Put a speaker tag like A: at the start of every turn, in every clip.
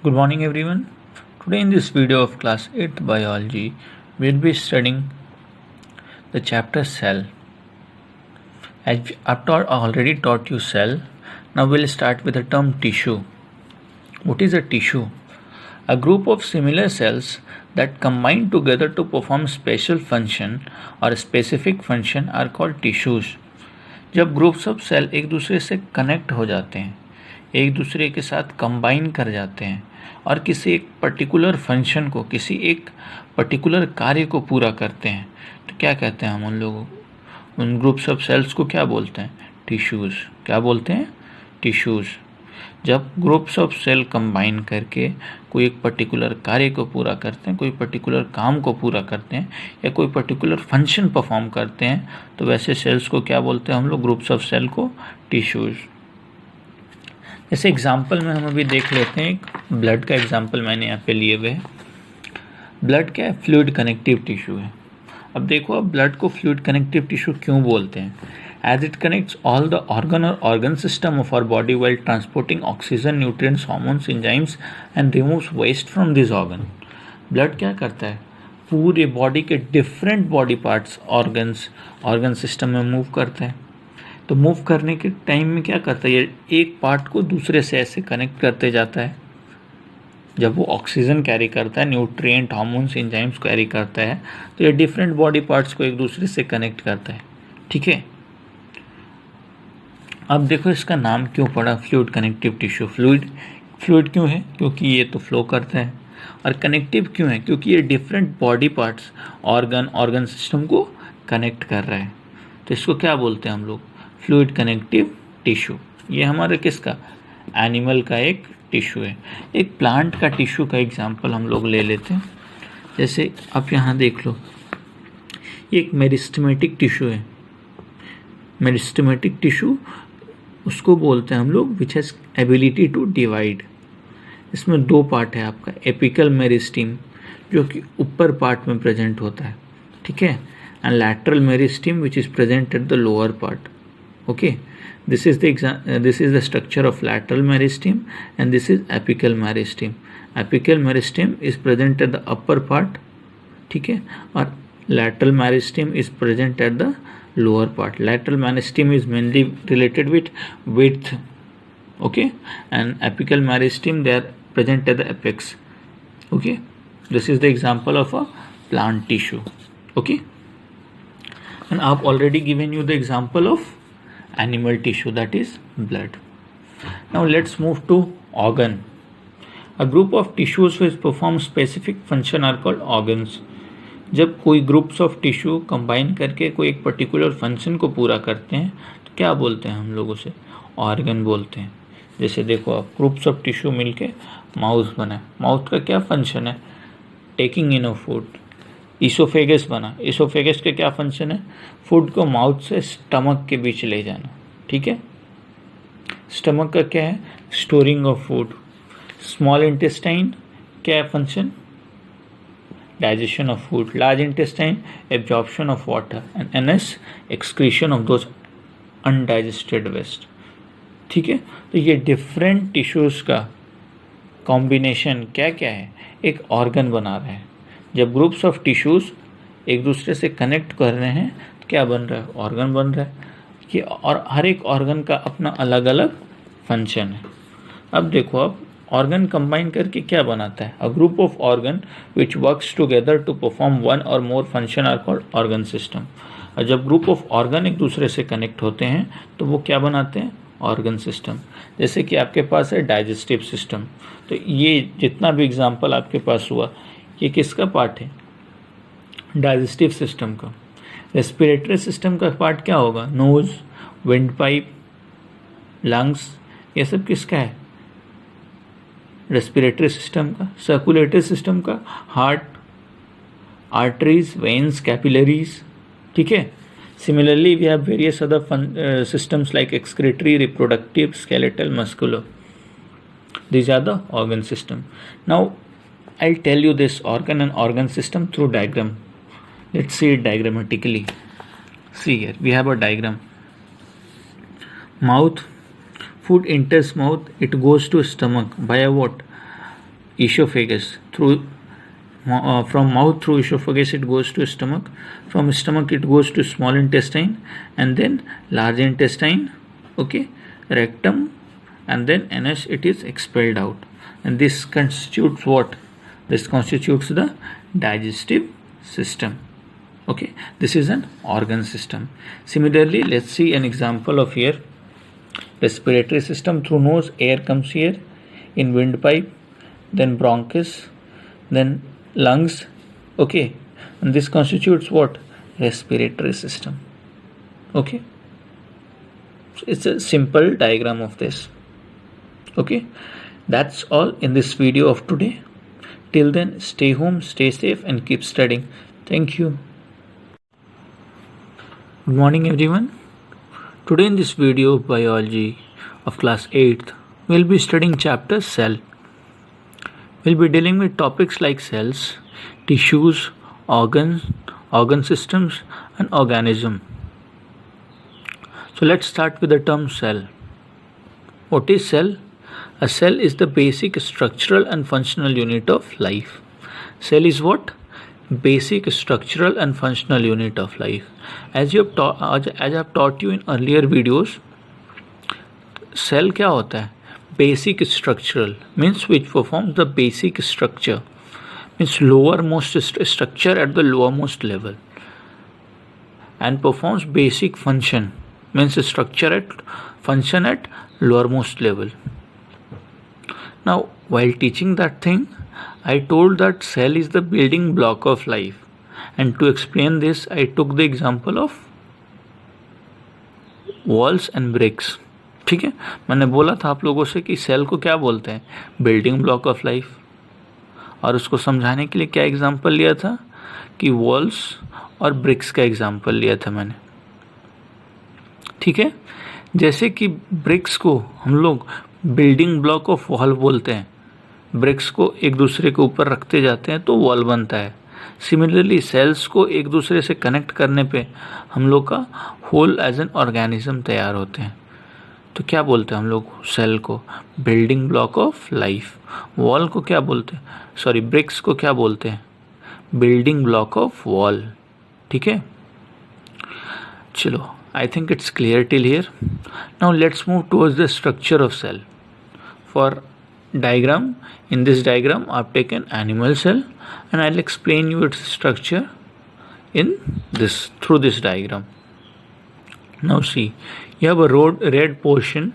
A: Good morning everyone. Today in this video of class 8th biology, we'll be studying the chapter cell. I've already taught you cell. Now we'll start with the term tissue. What is a tissue? A group of similar cells that combine together to perform special function or specific function are called tissues. जब groups of cell एक दूसरे से connect हो जाते हैं, एक दूसरे के साथ कंबाइन कर जाते हैं और किसी एक पर्टिकुलर फंक्शन को, किसी एक पर्टिकुलर कार्य को पूरा करते हैं, तो क्या कहते हैं हम उन लोगों, उन ग्रुप्स ऑफ सेल्स को क्या बोलते हैं? टिश्यूज़. क्या बोलते हैं? टिश्यूज़. जब ग्रुप्स ऑफ सेल कंबाइन करके कोई एक पर्टिकुलर कार्य को पूरा करते हैं, कोई पर्टिकुलर काम को पूरा करते हैं या कोई पर्टिकुलर फंक्शन परफॉर्म करते हैं, तो वैसे सेल्स को क्या बोलते हैं हम लोग? ग्रुप्स ऑफ सेल को टिश्यूज़. जैसे एग्जांपल में हम अभी देख लेते हैं, एक ब्लड का एग्जांपल मैंने यहाँ पे लिए हुए है. ब्लड क्या है? फ्लूइड कनेक्टिव टिश्यू है. अब देखो, अब ब्लड को फ्लूइड कनेक्टिव टिश्यू क्यों बोलते हैं? As it connects all the organ system of our body while transporting oxygen, nutrients, hormones, enzymes and removes waste from this organ. Blood क्या करता है? पूरे बॉडी के different body parts, organ system में move करता है. तो मूव करने के टाइम में क्या करता है? ये एक पार्ट को दूसरे से ऐसे कनेक्ट करते जाता है. जब वो ऑक्सीजन कैरी करता है, न्यूट्रिएंट, हार्मोन्स, एंजाइम्स कैरी करता है, तो ये डिफरेंट बॉडी पार्ट्स को एक दूसरे से कनेक्ट करता है. ठीक है. अब देखो इसका नाम क्यों पड़ा फ्लूइड कनेक्टिव टिश्यू. फ्लूइड क्यों है? क्योंकि ये तो फ्लो करता है. और कनेक्टिव क्यों है? क्योंकि ये different body parts, organ system को कनेक्ट कर रहा है. तो इसको क्या बोलते हैं हम लोग? Fluid connective tissue. ये हमारे किसका? एनिमल का एक टिश्यू है. एक प्लांट का टिश्यू का एग्जांपल हम लोग ले लेते हैं. जैसे आप यहाँ देख लो, ये एक मेरिस्टेमेटिक टिश्यू है. मेरिस्टेमेटिक टिश्यू उसको बोलते हैं हम लोग which has ability to divide. इसमें दो पार्ट है आपका. एपिकल मेरिस्टीम जो कि ऊपर पार्ट में प्रेजेंट होता है, ठीक है, and lateral meristem which is present at the lower part. Okay, this is the structure of lateral meristem and this is apical meristem. Apical meristem is present at the upper part, ठीक है, और lateral meristem is present at the lower part. Lateral meristem is mainly related with width, okay, and apical meristem they are present at the apex. Okay, this is the example of a plant tissue. Okay, and I have already given you the example of animal tissue, that is blood. Now let's move to organ. A group of tissues which perform specific function are called organs. जब कोई groups of tissue combine करके कोई एक particular function को पूरा करते हैं, तो क्या बोलते हैं हम लोग उसे? ऑर्गन बोलते हैं. जैसे देखो, आप ग्रुप्स ऑफ टिश्यू मिलके माउथ बना. माउथ का क्या फंक्शन है? Taking in of food. Oesophagus बना. इसोफेगस का क्या फंक्शन है? फूड को माउथ से स्टमक के बीच ले जाना. ठीक है. स्टमक का क्या है? Storing of food. Small intestine क्या function? Digestion of food. Large intestine absorption of water and एनएस excretion of those undigested waste. ठीक है. तो ये डिफरेंट टिश्यूज़ का कॉम्बिनेशन क्या क्या है? एक ऑर्गन बना रहा है. जब ग्रुप्स ऑफ टिश्यूज़ एक दूसरे से कनेक्ट कर रहे हैं, तो क्या बन रहा है? ऑर्गन बन रहा है. ये और हर एक ऑर्गन का अपना अलग अलग फंक्शन है. अब देखो, अब ऑर्गन कंबाइन करके क्या बनाता है? A group of organ which works together to perform one or more function are called organ system. और जब ग्रुप ऑफ ऑर्गन एक दूसरे से कनेक्ट होते हैं, तो वो क्या बनाते हैं? Organ system. जैसे कि आपके पास है डाइजेस्टिव सिस्टम. तो ये जितना भी एग्जाम्पल आपके पास हुआ, ये किसका पार्ट है? डाइजेस्टिव सिस्टम का. रेस्पिरेटरी सिस्टम का पार्ट क्या होगा? नोज, विंड पाइप, लंग्स, ये सब किसका है? रेस्पिरेटरी सिस्टम का. सर्कुलेटरी सिस्टम का हार्ट, आर्टरीज, वेन्स, कैपिलरीज. ठीक है. Similarly we have various other systems like excretory, reproductive, skeletal, muscular. These are the organ system. Now I'll tell you this organ and organ system through diagram. Let's see it diagrammatically. See here, we have a diagram. Mouth, food enters mouth, it goes to stomach via what? esophagus, through from mouth through esophagus it goes to stomach, from stomach it goes to small intestine, and then large intestine, okay, rectum, and then anus, it is expelled out. And this constitutes what? This constitutes the digestive system. Okay, this is an organ system. Similarly, let's see an example of here. Respiratory system, through nose air comes here in windpipe, then bronchus, then lungs. Okay, and this constitutes what? Respiratory system. Okay, so it's a simple diagram of this. Okay, that's all in this video of today. Till then, stay home, stay safe, and keep studying. Thank you. Good morning, everyone. Today in this video of biology of class 8th, we'll be studying chapter cell. We'll be dealing with topics like cells, tissues, organs, organ systems, and organism. So let's start with the term cell. What is cell? A cell is the basic structural and functional unit of life. Cell is what? Basic structural and functional unit of life. As I've taught you in earlier videos, cell क्या होता है? Basic structural means which performs the basic structure, means lowermost structure at the lowermost level, and performs basic function, means function at lowermost level. Now, while teaching that thing, I told that cell is the building block of life, and to explain this I took the example of walls and bricks. ठीक है, मैंने बोला था आप लोगों से कि cell को क्या बोलते हैं? Building block of life. और उसको समझाने के लिए क्या एग्जांपल लिया था कि वॉल्स और ब्रिक्स का एग्जांपल लिया था मैंने. ठीक है, जैसे कि ब्रिक्स को हम लोग बिल्डिंग ब्लॉक ऑफ वॉल बोलते हैं, ब्रिक्स को एक दूसरे के ऊपर रखते जाते हैं तो वॉल बनता है. सिमिलरली सेल्स को एक दूसरे से कनेक्ट करने पे हम लोग का होल एज एन ऑर्गेनिज्म तैयार होते हैं. तो क्या बोलते हैं हम लोग सेल को? Building block of life. Wall को क्या बोलते हैं? सॉरी, ब्रिक्स को क्या बोलते हैं? Building block of wall. ठीक है, चलो, I think it's clear till here. Now let's move towards the structure of cell. For diagram, in this diagram I've taken animal cell and I'll explain you its structure through this diagram. Now see, you have a red portion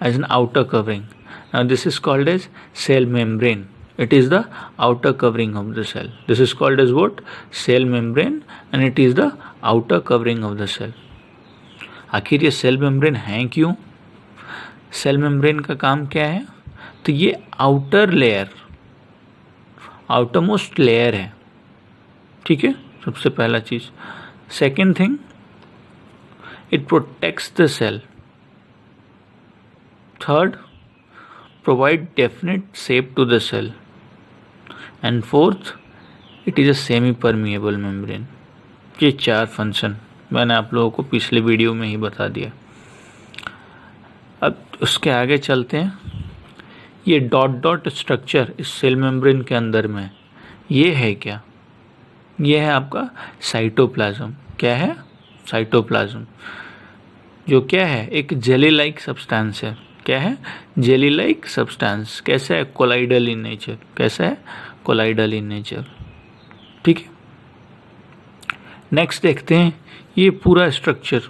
A: as an outer covering. Now this is called as cell membrane. It is the outer covering of the cell. This is called as what? Cell membrane, and it is the outer covering of the cell. आखिर ये cell membrane है क्यों? Cell membrane का काम क्या है? तो ये outer layer, outer most layer है. ठीक है, सबसे पहला चीज. Second thing, it protects the cell. Third, provide definite shape to the cell. And fourth, it is a semi permeable membrane. ये 4 फंक्शन मैंने आप लोगों को पिछले वीडियो में ही बता दिया. अब उसके आगे चलते हैं. ये डॉट स्ट्रक्चर इस सेल मेम्ब्रेन के अंदर में ये है क्या? ये है आपका साइटोप्लाज्म. क्या है? साइटोप्लाज्म, जो क्या है? एक जेली लाइक सब्सटेंस है. क्या है? Jelly like substance. कैसा है? Colloidal in nature. कैसा है? Colloidal in nature. ठीक है, नेक्स्ट देखते हैं. ये पूरा स्ट्रक्चर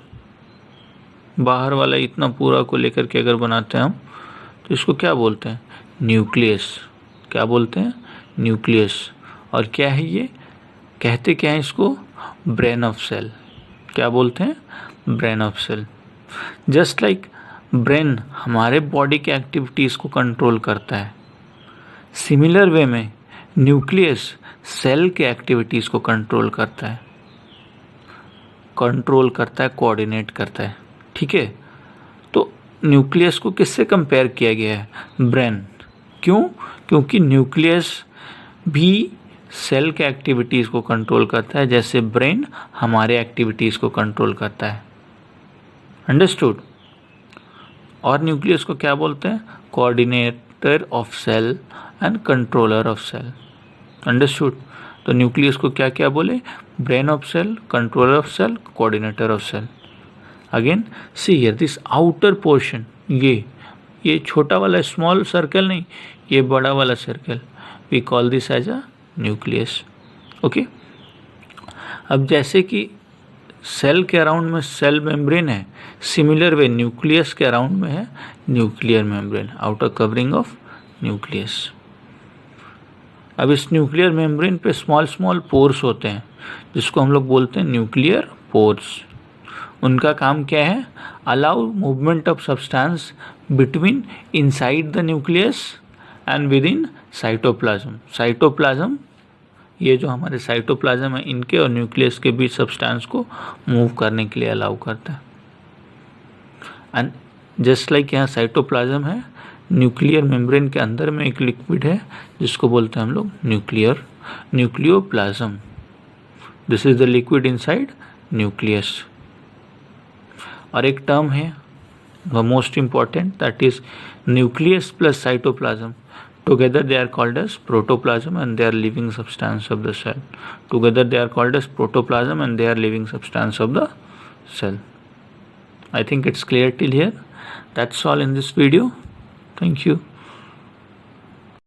A: बाहर वाला इतना पूरा को लेकर के अगर बनाते हैं हम, तो इसको क्या बोलते हैं? न्यूक्लियस. क्या बोलते हैं? न्यूक्लियस. और क्या है ये? कहते क्या है इसको? Brain of cell. क्या बोलते हैं? Brain of cell. Just like brain हमारे बॉडी के एक्टिविटीज़ को कंट्रोल करता है, सिमिलर वे में न्यूक्लियस सेल के एक्टिविटीज़ को कंट्रोल करता है, कोऑर्डिनेट करता है. ठीक है, तो न्यूक्लियस को किससे कंपेयर किया गया है? ब्रेन. क्यों? क्योंकि न्यूक्लियस भी सेल के एक्टिविटीज़ को कंट्रोल करता है, जैसे ब्रेन हमारे एक्टिविटीज़ को कंट्रोल करता है. अंडरस्टूड? और न्यूक्लियस को क्या बोलते हैं? Coordinate, coordinator of cell and controller of cell. Understood? तो न्यूक्लियस को क्या क्या बोले? Brain of cell, controller of cell, coordinator of cell. Again see here this outer portion, ये छोटा वाला स्मॉल सर्कल नहीं, ये बड़ा वाला circle, we call this as a nucleus. Okay. अब जैसे कि सेल के अराउंड में सेल मेम्ब्रेन है, सिमिलर वे न्यूक्लियस के अराउंड में है nuclear membrane, outer covering of nucleus. अब इस न्यूक्लियर मेम्ब्रेन पे स्मॉल स्मॉल पोर्स होते हैं जिसको हम लोग बोलते हैं न्यूक्लियर पोर्स. उनका काम क्या है? Allow movement of substance between inside the nucleus and with in cytoplasm. Cytoplasm, ये जो हमारे साइटोप्लाज्म है, इनके और न्यूक्लियस के बीच सब्सटेंस को मूव करने के लिए अलाउ करता है. एंड जस्ट लाइक यहाँ साइटोप्लाज्म है, न्यूक्लियर मेम्ब्रेन के अंदर में एक लिक्विड है जिसको बोलते हैं हम लोग nucleoplasm. This is the liquid inside nucleus. और एक टर्म है the most important, that is nucleus plus cytoplasm. Together they are called as protoplasm and they are living substance of the cell. Together they are called as protoplasm and they are living substance of the cell. I think it's clear till here. That's all in this video. Thank you.